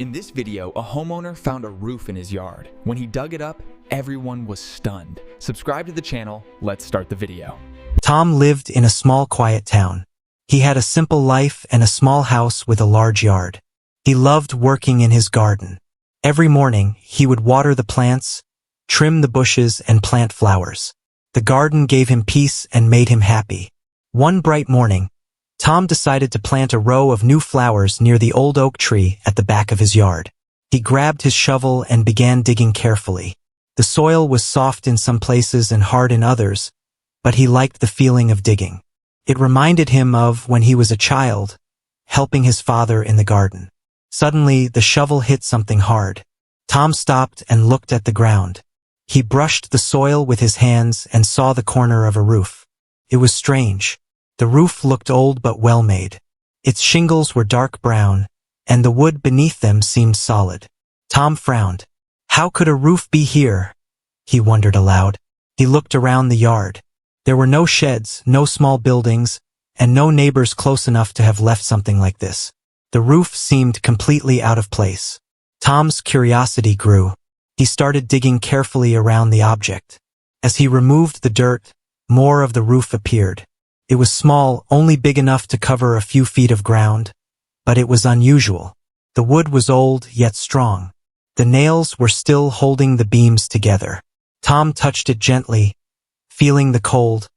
In this video, a homeowner found a roof in his yard. When he dug it up, everyone was stunned. Subscribe to the channel, let's start the video. Tom lived in a small, quiet town. He had a simple life and a small house with a large yard. He loved working in his garden. Every morning, he would water the plants, trim the bushes, and plant flowers. The garden gave him peace and made him happy. One bright morning, Tom decided to plant a row of new flowers near the old oak tree at the back of his yard. He grabbed his shovel and began digging carefully. The soil was soft in some places and hard in others, but he liked the feeling of digging. It reminded him of when he was a child, helping his father in the garden. Suddenly, the shovel hit something hard. Tom stopped and looked at the ground. He brushed the soil with his hands and saw the corner of a roof. It was strange. The roof looked old but well-made. Its shingles were dark brown, and the wood beneath them seemed solid. Tom frowned. How could a roof be here? He wondered aloud. He looked around the yard. There were no sheds, no small buildings, and no neighbors close enough to have left something like this. The roof seemed completely out of place. Tom's curiosity grew. He started digging carefully around the object. As he removed the dirt, more of the roof appeared. It was small, only big enough to cover a few feet of ground, but it was unusual. The wood was old, yet strong. The nails were still holding the beams together. Tom touched it gently, feeling the cold,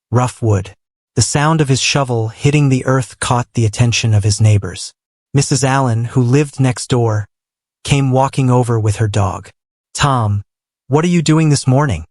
rough wood. The sound of his shovel hitting the earth caught the attention of his neighbors. Mrs. Allen, who lived next door, came walking over with her dog. "Tom, what are you doing this morning?"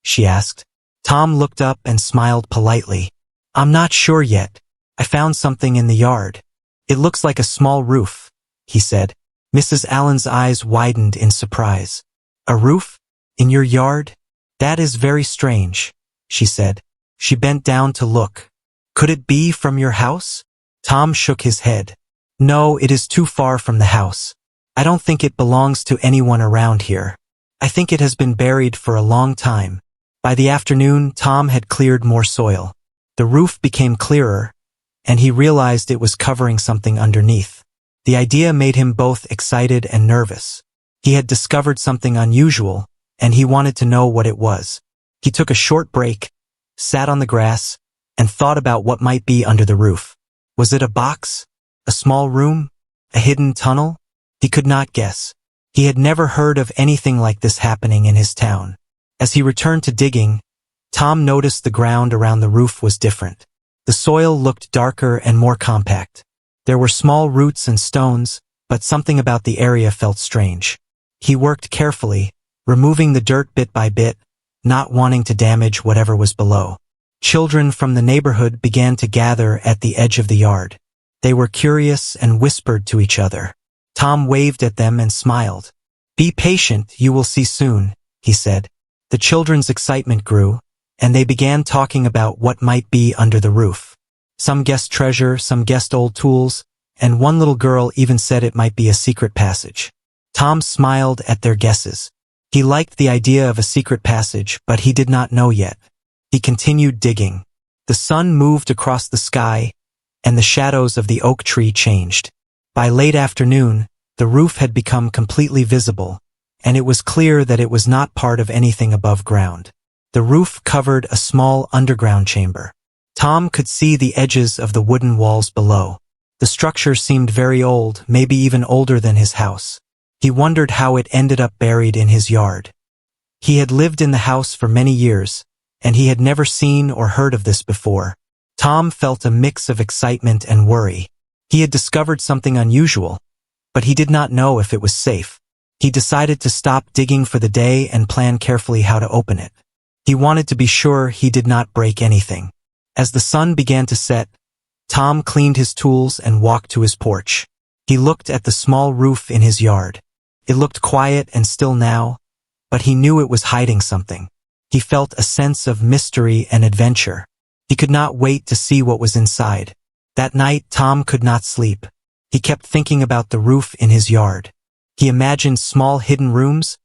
she asked. Tom looked up and smiled politely. "I'm not sure yet. I found something in the yard. It looks like a small roof," he said. Mrs. Allen's eyes widened in surprise. "A roof? In your yard? That is very strange," she said. She bent down to look. "Could it be from your house?" Tom shook his head. "No, it is too far from the house. I don't think it belongs to anyone around here. I think it has been buried for a long time." By the afternoon, Tom had cleared more soil. The roof became clearer, and he realized it was covering something underneath. The idea made him both excited and nervous. He had discovered something unusual, and he wanted to know what it was. He took a short break, sat on the grass, and thought about what might be under the roof. Was it a box? A small room? A hidden tunnel? He could not guess. He had never heard of anything like this happening in his town. As he returned to digging, Tom noticed the ground around the roof was different. The soil looked darker and more compact. There were small roots and stones, but something about the area felt strange. He worked carefully, removing the dirt bit by bit, not wanting to damage whatever was below. Children from the neighborhood began to gather at the edge of the yard. They were curious and whispered to each other. Tom waved at them and smiled. "Be patient, you will see soon," he said. The children's excitement grew, and they began talking about what might be under the roof. Some guessed treasure, some guessed old tools, and one little girl even said it might be a secret passage. Tom smiled at their guesses. He liked the idea of a secret passage, but he did not know yet. He continued digging. The sun moved across the sky, and the shadows of the oak tree changed. By late afternoon, the roof had become completely visible, and it was clear that it was not part of anything above ground. The roof covered a small underground chamber. Tom could see the edges of the wooden walls below. The structure seemed very old, maybe even older than his house. He wondered how it ended up buried in his yard. He had lived in the house for many years, and he had never seen or heard of this before. Tom felt a mix of excitement and worry. He had discovered something unusual, but he did not know if it was safe. He decided to stop digging for the day and plan carefully how to open it. He wanted to be sure he did not break anything. As the sun began to set, Tom cleaned his tools and walked to his porch. He looked at the small roof in his yard. It looked quiet and still now, but he knew it was hiding something. He felt a sense of mystery and adventure. He could not wait to see what was inside. That night, Tom could not sleep. He kept thinking about the roof in his yard. He imagined small hidden rooms,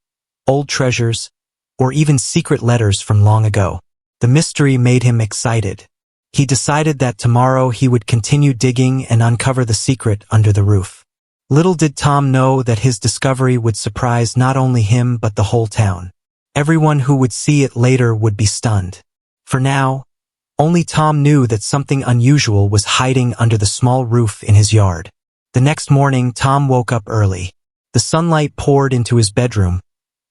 old treasures, or even secret letters from long ago. The mystery made him excited. He decided that tomorrow he would continue digging and uncover the secret under the roof. Little did Tom know that his discovery would surprise not only him but the whole town. Everyone who would see it later would be stunned. For now, only Tom knew that something unusual was hiding under the small roof in his yard. The next morning, Tom woke up early. The sunlight poured into his bedroom,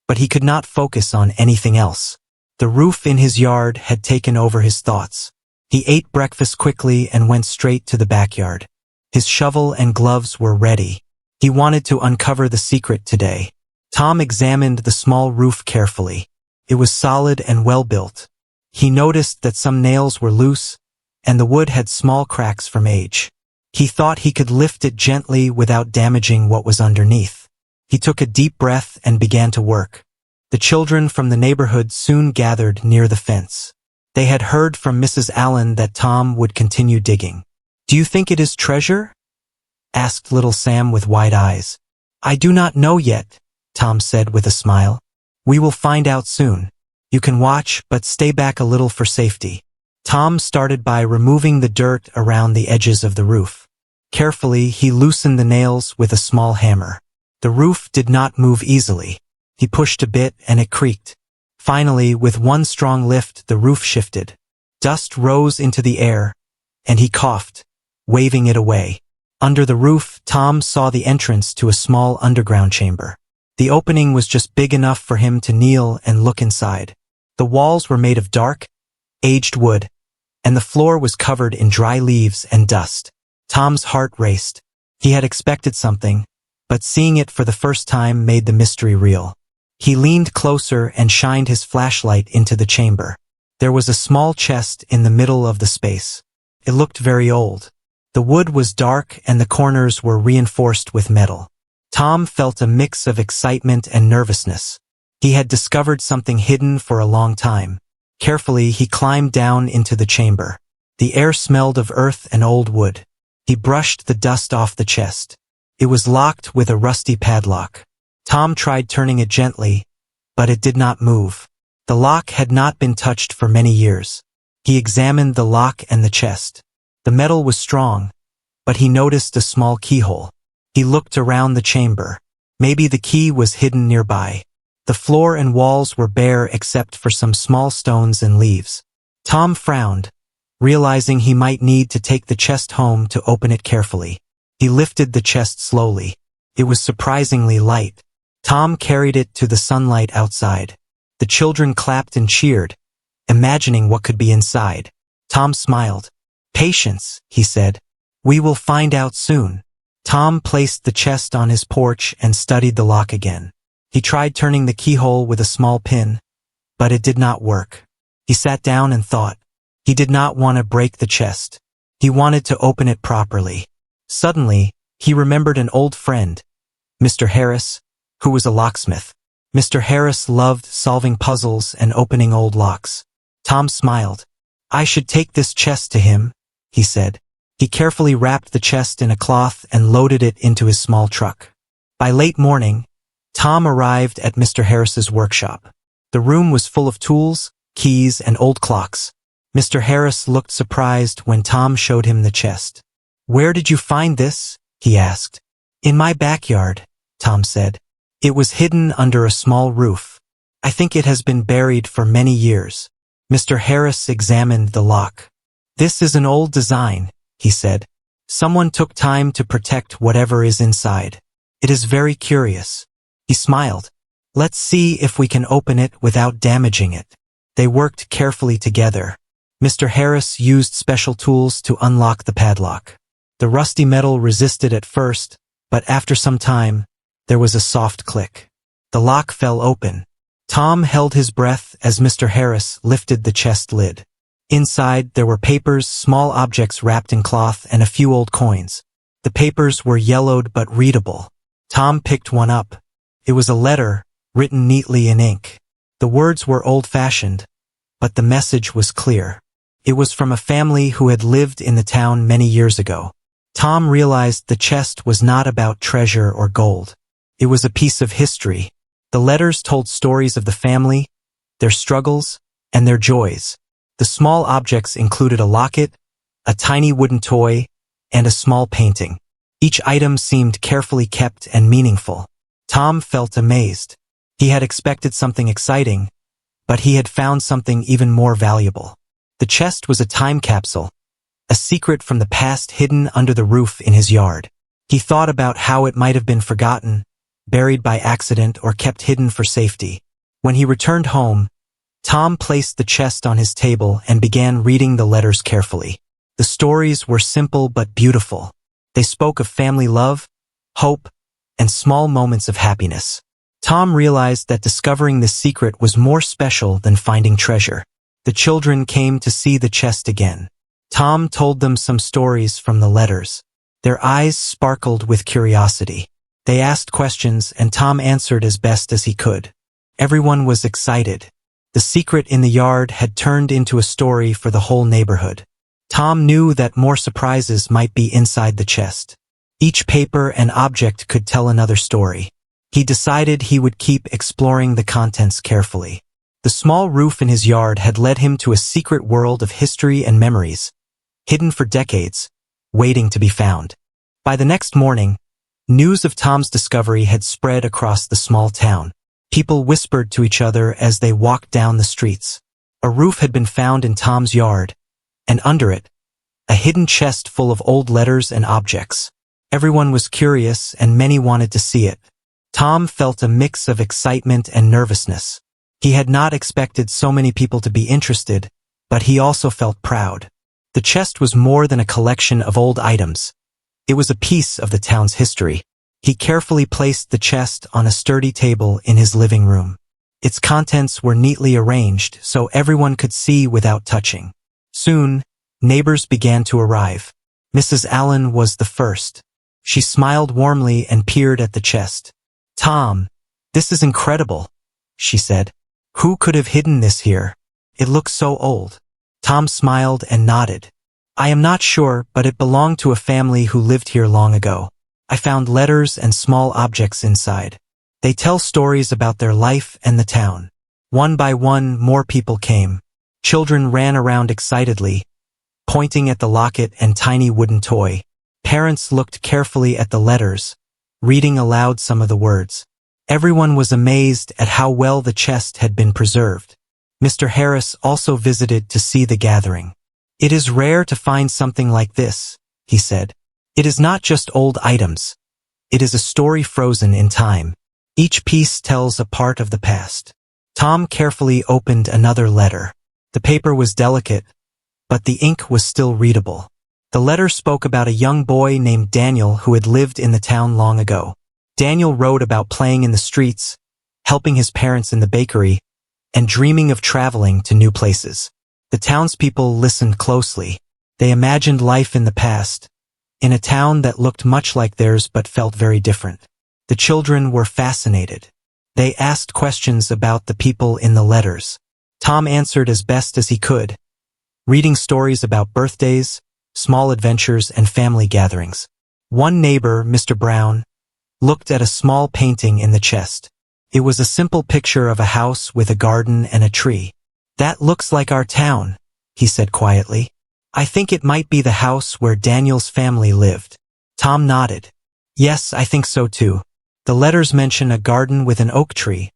but he could not focus on anything else. The roof in his yard had taken over his thoughts. He ate breakfast quickly and went straight to the backyard. His shovel and gloves were ready. He wanted to uncover the secret today. Tom examined the small roof carefully. It was solid and well built. He noticed that some nails were loose, and the wood had small cracks from age. He thought he could lift it gently without damaging what was underneath. He took a deep breath and began to work. The children from the neighborhood soon gathered near the fence. They had heard from Mrs. Allen that Tom would continue digging. "Do you think it is treasure?" asked little Sam with wide eyes. "I do not know yet," Tom said with a smile. "We will find out soon. You can watch, but stay back a little for safety." Tom started by removing the dirt around the edges of the roof. Carefully, he loosened the nails with a small hammer. The roof did not move easily. He pushed a bit and it creaked. Finally, with one strong lift, the roof shifted. Dust rose into the air, and he coughed, waving it away. Under the roof, Tom saw the entrance to a small underground chamber. The opening was just big enough for him to kneel and look inside. The walls were made of dark, aged wood, and the floor was covered in dry leaves and dust. Tom's heart raced. He had expected something, but seeing it for the first time made the mystery real. He leaned closer and shined his flashlight into the chamber. There was a small chest in the middle of the space. It looked very old. The wood was dark and the corners were reinforced with metal. Tom felt a mix of excitement and nervousness. He had discovered something hidden for a long time. Carefully, he climbed down into the chamber. The air smelled of earth and old wood. He brushed the dust off the chest. It was locked with a rusty padlock. Tom tried turning it gently, but it did not move. The lock had not been touched for many years. He examined the lock and the chest. The metal was strong, but he noticed a small keyhole. He looked around the chamber. Maybe the key was hidden nearby. The floor and walls were bare except for some small stones and leaves. Tom frowned, realizing he might need to take the chest home to open it carefully. He lifted the chest slowly. It was surprisingly light. Tom carried it to the sunlight outside. The children clapped and cheered, imagining what could be inside. Tom smiled. "Patience," he said. "We will find out soon." Tom placed the chest on his porch and studied the lock again. He tried turning the keyhole with a small pin, but it did not work. He sat down and thought. He did not want to break the chest. He wanted to open it properly. Suddenly, he remembered an old friend, Mr. Harris, who was a locksmith. Mr. Harris loved solving puzzles and opening old locks. Tom smiled. "I should take this chest to him," he said. He carefully wrapped the chest in a cloth and loaded it into his small truck. By late morning, Tom arrived at Mr. Harris's workshop. The room was full of tools, keys, and old clocks. Mr. Harris looked surprised when Tom showed him the chest. "Where did you find this?" he asked. "In my backyard," Tom said. "It was hidden under a small roof. I think it has been buried for many years." Mr. Harris examined the lock. "This is an old design," he said. "Someone took time to protect whatever is inside. It is very curious." He smiled. "Let's see if we can open it without damaging it." They worked carefully together. Mr. Harris used special tools to unlock the padlock. The rusty metal resisted at first, but after some time, there was a soft click. The lock fell open. Tom held his breath as Mr. Harris lifted the chest lid. Inside, there were papers, small objects wrapped in cloth, and a few old coins. The papers were yellowed but readable. Tom picked one up. It was a letter, written neatly in ink. The words were old-fashioned, but the message was clear. It was from a family who had lived in the town many years ago. Tom realized the chest was not about treasure or gold. It was a piece of history. The letters told stories of the family, their struggles, and their joys. The small objects included a locket, a tiny wooden toy, and a small painting. Each item seemed carefully kept and meaningful. Tom felt amazed. He had expected something exciting, but he had found something even more valuable. The chest was a time capsule, a secret from the past hidden under the roof in his yard. He thought about how it might have been forgotten, buried by accident, or kept hidden for safety. When he returned home, Tom placed the chest on his table and began reading the letters carefully. The stories were simple but beautiful. They spoke of family love, hope, and small moments of happiness. Tom realized that discovering this secret was more special than finding treasure. The children came to see the chest again. Tom told them some stories from the letters. Their eyes sparkled with curiosity. They asked questions and Tom answered as best as he could. Everyone was excited. The secret in the yard had turned into a story for the whole neighborhood. Tom knew that more surprises might be inside the chest. Each paper and object could tell another story. He decided he would keep exploring the contents carefully. The small roof in his yard had led him to a secret world of history and memories, hidden for decades, waiting to be found. By the next morning, news of Tom's discovery had spread across the small town. People whispered to each other as they walked down the streets. A roof had been found in Tom's yard, and under it, a hidden chest full of old letters and objects. Everyone was curious and many wanted to see it. Tom felt a mix of excitement and nervousness. He had not expected so many people to be interested, but he also felt proud. The chest was more than a collection of old items. It was a piece of the town's history. He carefully placed the chest on a sturdy table in his living room. Its contents were neatly arranged so everyone could see without touching. Soon, neighbors began to arrive. Mrs. Allen was the first. She smiled warmly and peered at the chest. "Tom, this is incredible," she said. "Who could have hidden this here? It looks so old." Tom smiled and nodded. "I am not sure, but it belonged to a family who lived here long ago. I found letters and small objects inside. They tell stories about their life and the town." One by one, more people came. Children ran around excitedly, pointing at the locket and tiny wooden toy. Parents looked carefully at the letters, reading aloud some of the words. Everyone was amazed at how well the chest had been preserved. Mr. Harris also visited to see the gathering. "It is rare to find something like this," he said. "It is not just old items. It is a story frozen in time. Each piece tells a part of the past." Tom carefully opened another letter. The paper was delicate, but the ink was still readable. The letter spoke about a young boy named Daniel who had lived in the town long ago. Daniel wrote about playing in the streets, helping his parents in the bakery, and dreaming of traveling to new places. The townspeople listened closely. They imagined life in the past, in a town that looked much like theirs but felt very different. The children were fascinated. They asked questions about the people in the letters. Tom answered as best as he could, reading stories about birthdays, small adventures, and family gatherings. One neighbor, Mr. Brown, looked at a small painting in the chest. It was a simple picture of a house with a garden and a tree. "That looks like our town," he said quietly. "I think it might be the house where Daniel's family lived." Tom nodded. "Yes, I think so too. The letters mention a garden with an oak tree,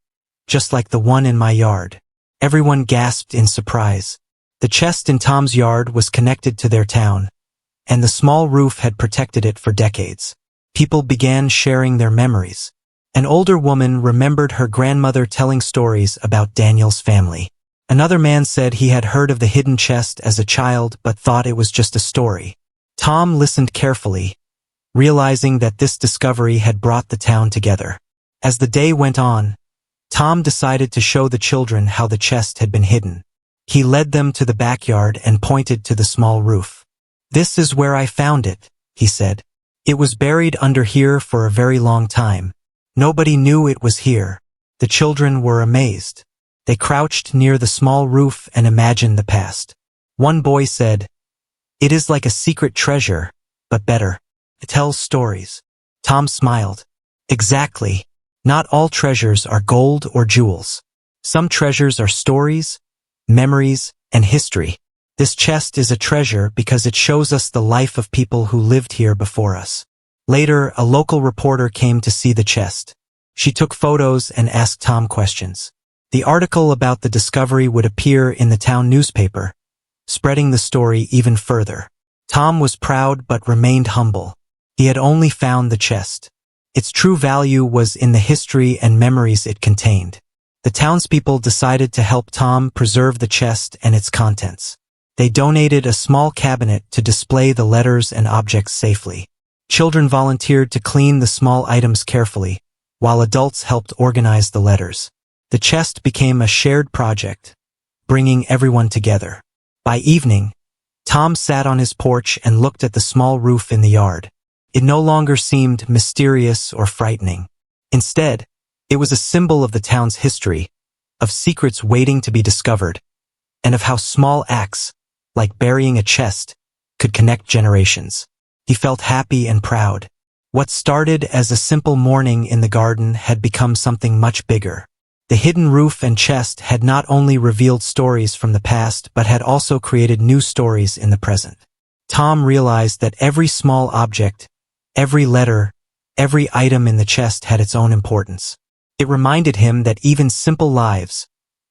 just like the one in my yard." Everyone gasped in surprise. The chest in Tom's yard was connected to their town, and the small roof had protected it for decades. People began sharing their memories. An older woman remembered her grandmother telling stories about Daniel's family. Another man said he had heard of the hidden chest as a child but thought it was just a story. Tom listened carefully, realizing that this discovery had brought the town together. As the day went on, Tom decided to show the children how the chest had been hidden. He led them to the backyard and pointed to the small roof. "This is where I found it," he said. "It was buried under here for a very long time. Nobody knew it was here." The children were amazed. They crouched near the small roof and imagined the past. One boy said, "It is like a secret treasure, but better. It tells stories." Tom smiled. "Exactly. Not all treasures are gold or jewels. Some treasures are stories, memories, and history. This chest is a treasure because it shows us the life of people who lived here before us." Later, a local reporter came to see the chest. She took photos and asked Tom questions. The article about the discovery would appear in the town newspaper, spreading the story even further. Tom was proud but remained humble. He had only found the chest. Its true value was in the history and memories it contained. The townspeople decided to help Tom preserve the chest and its contents. They donated a small cabinet to display the letters and objects safely. Children volunteered to clean the small items carefully, while adults helped organize the letters. The chest became a shared project, bringing everyone together. By evening, Tom sat on his porch and looked at the small roof in the yard. It no longer seemed mysterious or frightening. Instead, it was a symbol of the town's history, of secrets waiting to be discovered, and of how small acts, like burying a chest, could connect generations. He felt happy and proud. What started as a simple morning in the garden had become something much bigger. The hidden roof and chest had not only revealed stories from the past but had also created new stories in the present. Tom realized that every small object, every letter, every item in the chest had its own importance. It reminded him that even simple lives,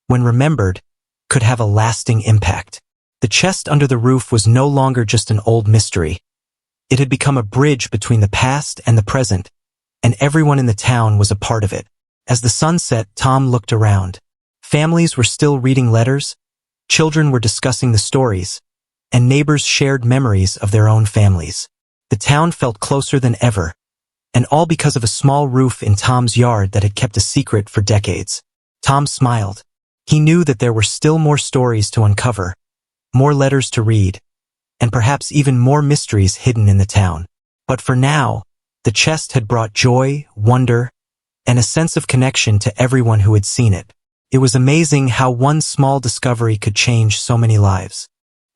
when remembered, could have a lasting impact. The chest under the roof was no longer just an old mystery. It had become a bridge between the past and the present, and everyone in the town was a part of it. As the sun set, Tom looked around. Families were still reading letters, children were discussing the stories, and neighbors shared memories of their own families. The town felt closer than ever, and all because of a small roof in Tom's yard that had kept a secret for decades. Tom smiled. He knew that there were still more stories to uncover, more letters to read, and perhaps even more mysteries hidden in the town. But for now, the chest had brought joy, wonder, and a sense of connection to everyone who had seen it. It was amazing how one small discovery could change so many lives.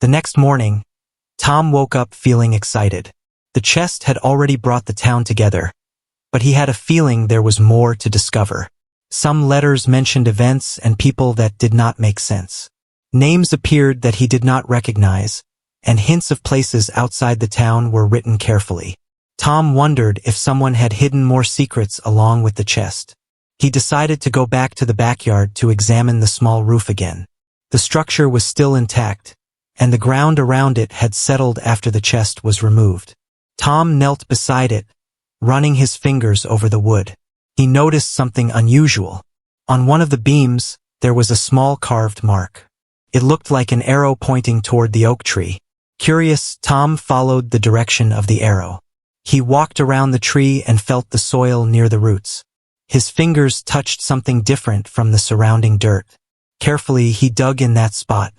The next morning, Tom woke up feeling excited. The chest had already brought the town together, but he had a feeling there was more to discover. Some letters mentioned events and people that did not make sense. Names appeared that he did not recognize, and hints of places outside the town were written carefully. Tom wondered if someone had hidden more secrets along with the chest. He decided to go back to the backyard to examine the small roof again. The structure was still intact, and the ground around it had settled after the chest was removed. Tom knelt beside it, running his fingers over the wood. He noticed something unusual. On one of the beams, there was a small carved mark. It looked like an arrow pointing toward the oak tree. Curious, Tom followed the direction of the arrow. He walked around the tree and felt the soil near the roots. His fingers touched something different from the surrounding dirt. Carefully, he dug in that spot.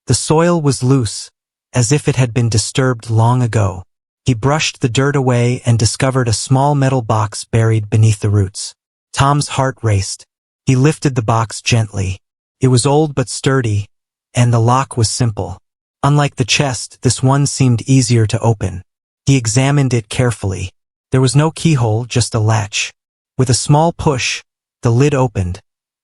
The soil was loose, as if it had been disturbed long ago. He brushed the dirt away and discovered a small metal box buried beneath the roots. Tom's heart raced. He lifted the box gently. It was old but sturdy, and the lock was simple. Unlike the chest, this one seemed easier to open. He examined it carefully. There was no keyhole, just a latch. With a small push, the lid opened,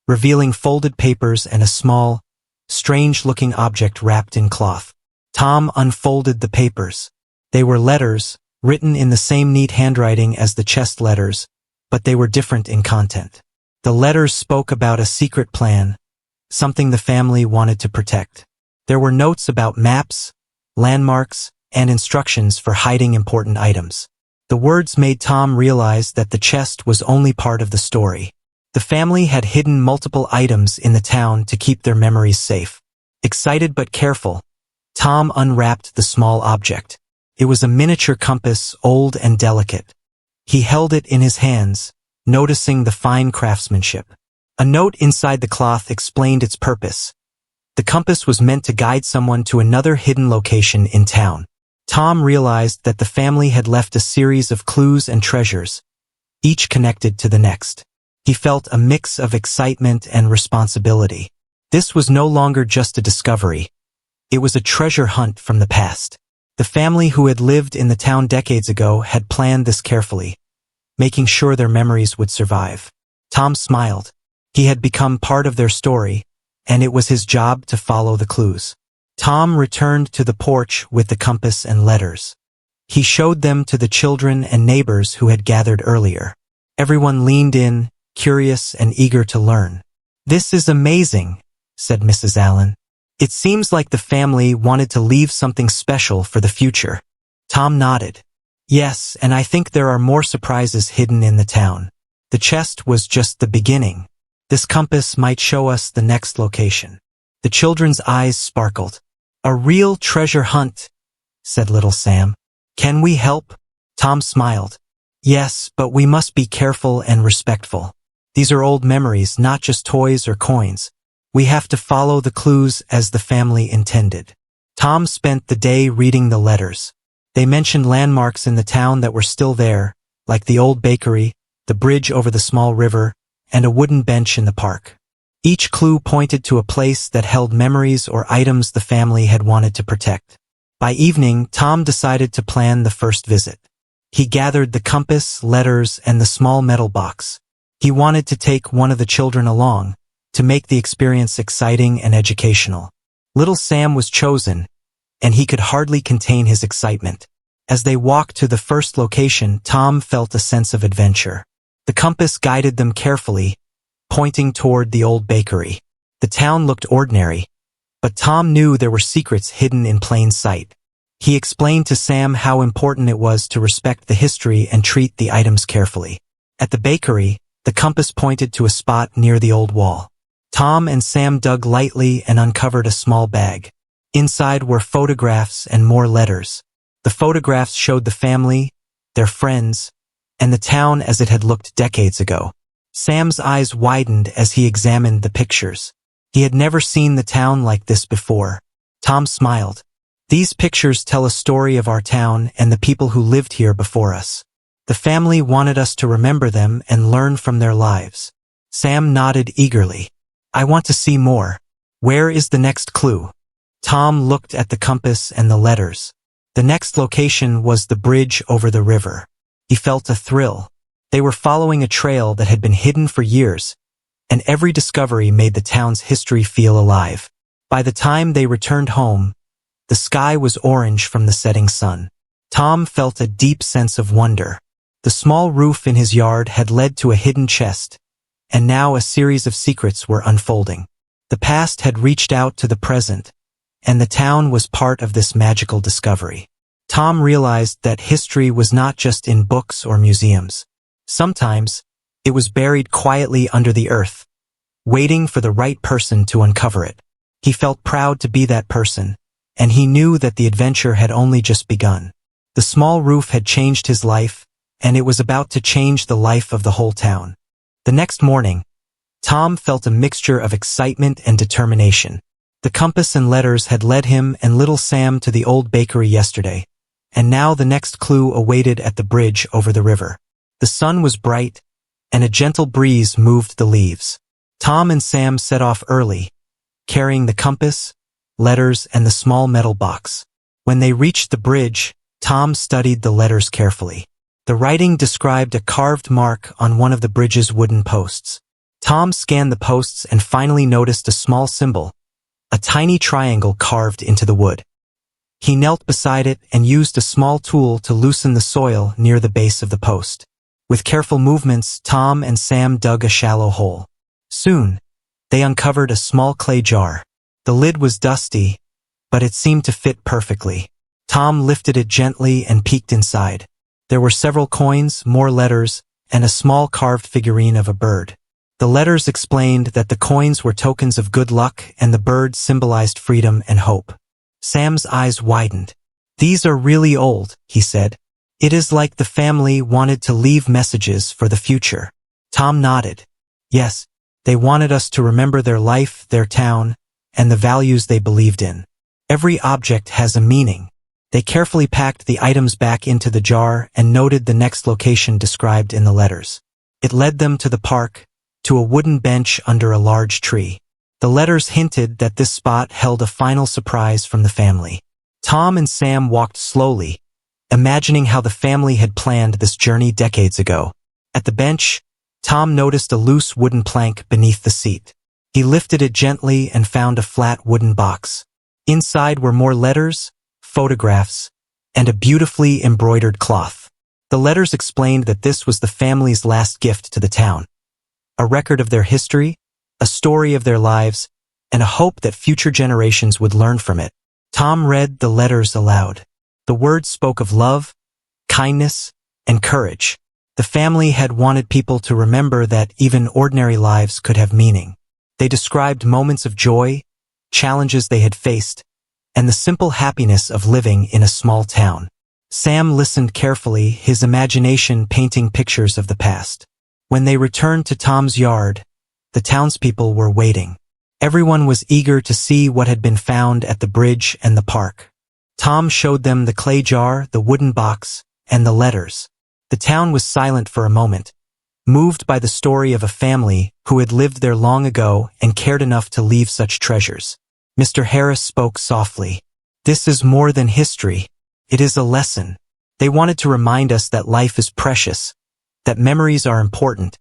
revealing folded papers and a small, strange-looking object wrapped in cloth. Tom unfolded the papers. They were letters, written in the same neat handwriting as the chest letters, but they were different in content. The letters spoke about a secret plan, something the family wanted to protect. There were notes about maps, landmarks, and instructions for hiding important items. The words made Tom realize that the chest was only part of the story. The family had hidden multiple items in the town to keep their memories safe. Excited but careful, Tom unwrapped the small object. It was a miniature compass, old and delicate. He held it in his hands, noticing the fine craftsmanship. A note inside the cloth explained its purpose. The compass was meant to guide someone to another hidden location in town. Tom realized that the family had left a series of clues and treasures, each connected to the next. He felt a mix of excitement and responsibility. This was no longer just a discovery. It was a treasure hunt from the past. The family who had lived in the town decades ago had planned this carefully, making sure their memories would survive. Tom smiled. He had become part of their story, and it was his job to follow the clues. Tom returned to the porch with the compass and letters. He showed them to the children and neighbors who had gathered earlier. Everyone leaned in, curious and eager to learn. "This is amazing," said Mrs. Allen. "It seems like the family wanted to leave something special for the future." Tom nodded. "Yes, and I think there are more surprises hidden in the town. The chest was just the beginning. This compass might show us the next location." The children's eyes sparkled. "A real treasure hunt," said little Sam. "Can we help?" Tom smiled. "Yes, but we must be careful and respectful. These are old memories, not just toys or coins. We have to follow the clues as the family intended." Tom spent the day reading the letters. They mentioned landmarks in the town that were still there, like the old bakery, the bridge over the small river, and a wooden bench in the park. Each clue pointed to a place that held memories or items the family had wanted to protect. By evening, Tom decided to plan the first visit. He gathered the compass, letters, and the small metal box. He wanted to take one of the children along, to make the experience exciting and educational. Little Sam was chosen, and he could hardly contain his excitement. As they walked to the first location, Tom felt a sense of adventure. The compass guided them carefully, pointing toward the old bakery. The town looked ordinary, but Tom knew there were secrets hidden in plain sight. He explained to Sam how important it was to respect the history and treat the items carefully. At the bakery, the compass pointed to a spot near the old wall. Tom and Sam dug lightly and uncovered a small bag. Inside were photographs and more letters. The photographs showed the family, their friends, and the town as it had looked decades ago. Sam's eyes widened as he examined the pictures. He had never seen the town like this before. Tom smiled. "These pictures tell a story of our town and the people who lived here before us. The family wanted us to remember them and learn from their lives." Sam nodded eagerly. "I want to see more. Where is the next clue?" Tom looked at the compass and the letters. The next location was the bridge over the river. He felt a thrill. They were following a trail that had been hidden for years, and every discovery made the town's history feel alive. By the time they returned home, the sky was orange from the setting sun. Tom felt a deep sense of wonder. The small roof in his yard had led to a hidden chest, and now a series of secrets were unfolding. The past had reached out to the present, and the town was part of this magical discovery. Tom realized that history was not just in books or museums. Sometimes, it was buried quietly under the earth, waiting for the right person to uncover it. He felt proud to be that person, and he knew that the adventure had only just begun. The small roof had changed his life, and it was about to change the life of the whole town. The next morning, Tom felt a mixture of excitement and determination. The compass and letters had led him and little Sam to the old bakery yesterday, and now the next clue awaited at the bridge over the river. The sun was bright, and a gentle breeze moved the leaves. Tom and Sam set off early, carrying the compass, letters, and the small metal box. When they reached the bridge, Tom studied the letters carefully. The writing described a carved mark on one of the bridge's wooden posts. Tom scanned the posts and finally noticed a small symbol, a tiny triangle carved into the wood. He knelt beside it and used a small tool to loosen the soil near the base of the post. With careful movements, Tom and Sam dug a shallow hole. Soon, they uncovered a small clay jar. The lid was dusty, but it seemed to fit perfectly. Tom lifted it gently and peeked inside. There were several coins, more letters, and a small carved figurine of a bird. The letters explained that the coins were tokens of good luck and the bird symbolized freedom and hope. Sam's eyes widened. "These are really old," he said. "It is like the family wanted to leave messages for the future." Tom nodded. "Yes, they wanted us to remember their life, their town, and the values they believed in. Every object has a meaning." They carefully packed the items back into the jar and noted the next location described in the letters. It led them to the park, to a wooden bench under a large tree. The letters hinted that this spot held a final surprise from the family. Tom and Sam walked slowly, imagining how the family had planned this journey decades ago. At the bench, Tom noticed a loose wooden plank beneath the seat. He lifted it gently and found a flat wooden box. Inside were more letters, photographs, and a beautifully embroidered cloth. The letters explained that this was the family's last gift to the town, a record of their history, a story of their lives, and a hope that future generations would learn from it. Tom read the letters aloud. The words spoke of love, kindness, and courage. The family had wanted people to remember that even ordinary lives could have meaning. They described moments of joy, challenges they had faced, and the simple happiness of living in a small town. Sam listened carefully, his imagination painting pictures of the past. When they returned to Tom's yard, the townspeople were waiting. Everyone was eager to see what had been found at the bridge and the park. Tom showed them the clay jar, the wooden box, and the letters. The town was silent for a moment, moved by the story of a family who had lived there long ago and cared enough to leave such treasures. Mr. Harris spoke softly. "This is more than history. It is a lesson. They wanted to remind us that life is precious, that memories are important,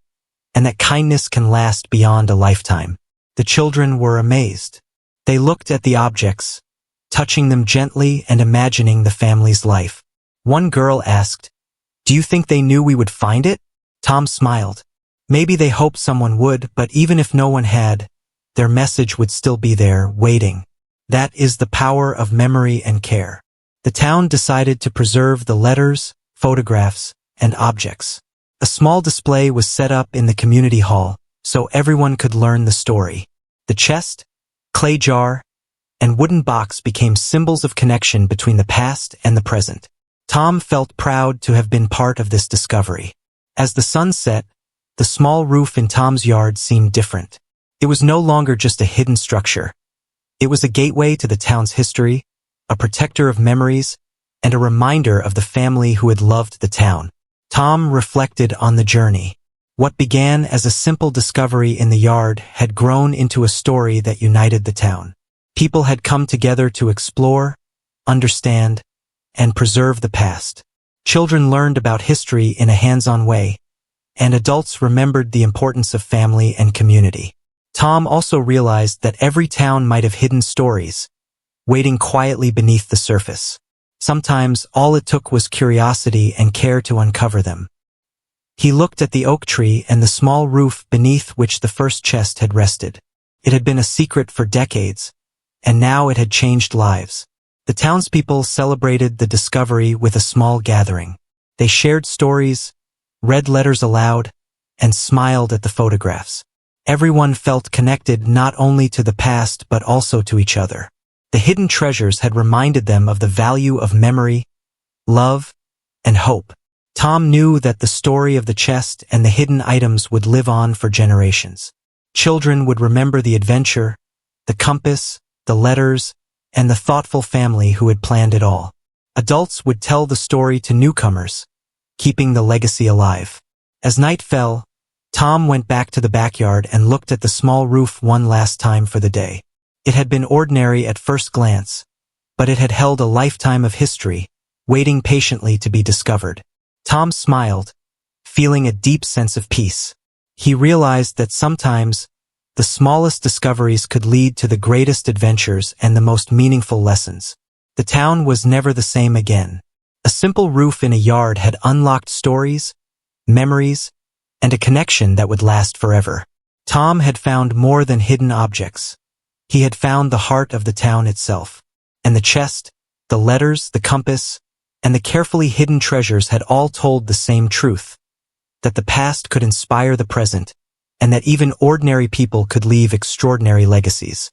and that kindness can last beyond a lifetime." The children were amazed. They looked at the objects, touching them gently and imagining the family's life. One girl asked, "Do you think they knew we would find it?" Tom smiled. Maybe they hoped someone would, but even if no one had, their message would still be there, waiting. That is the power of memory and care. The town decided to preserve the letters, photographs, and objects. A small display was set up in the community hall, so everyone could learn the story. The chest, clay jar, and wooden box became symbols of connection between the past and the present. Tom felt proud to have been part of this discovery. As the sun set, the small roof in Tom's yard seemed different. It was no longer just a hidden structure. It was a gateway to the town's history, a protector of memories, and a reminder of the family who had loved the town. Tom reflected on the journey. What began as a simple discovery in the yard had grown into a story that united the town. People had come together to explore, understand, and preserve the past. Children learned about history in a hands-on way, and adults remembered the importance of family and community. Tom also realized that every town might have hidden stories, waiting quietly beneath the surface. Sometimes all it took was curiosity and care to uncover them. He looked at the oak tree and the small roof beneath which the first chest had rested. It had been a secret for decades, and now it had changed lives. The townspeople celebrated the discovery with a small gathering. They shared stories, read letters aloud, and smiled at the photographs. Everyone felt connected not only to the past but also to each other. The hidden treasures had reminded them of the value of memory, love, and hope. Tom knew that the story of the chest and the hidden items would live on for generations. Children would remember the adventure, the compass, the letters, and the thoughtful family who had planned it all. Adults would tell the story to newcomers, keeping the legacy alive. As night fell, Tom went back to the backyard and looked at the small roof one last time for the day. It had been ordinary at first glance, but it had held a lifetime of history, waiting patiently to be discovered. Tom smiled, feeling a deep sense of peace. He realized that sometimes the smallest discoveries could lead to the greatest adventures and the most meaningful lessons. The town was never the same again. A simple roof in a yard had unlocked stories, memories, and a connection that would last forever. Tom had found more than hidden objects. He had found the heart of the town itself. And the chest, the letters, the compass, and the carefully hidden treasures had all told the same truth, that the past could inspire the present, and that even ordinary people could leave extraordinary legacies.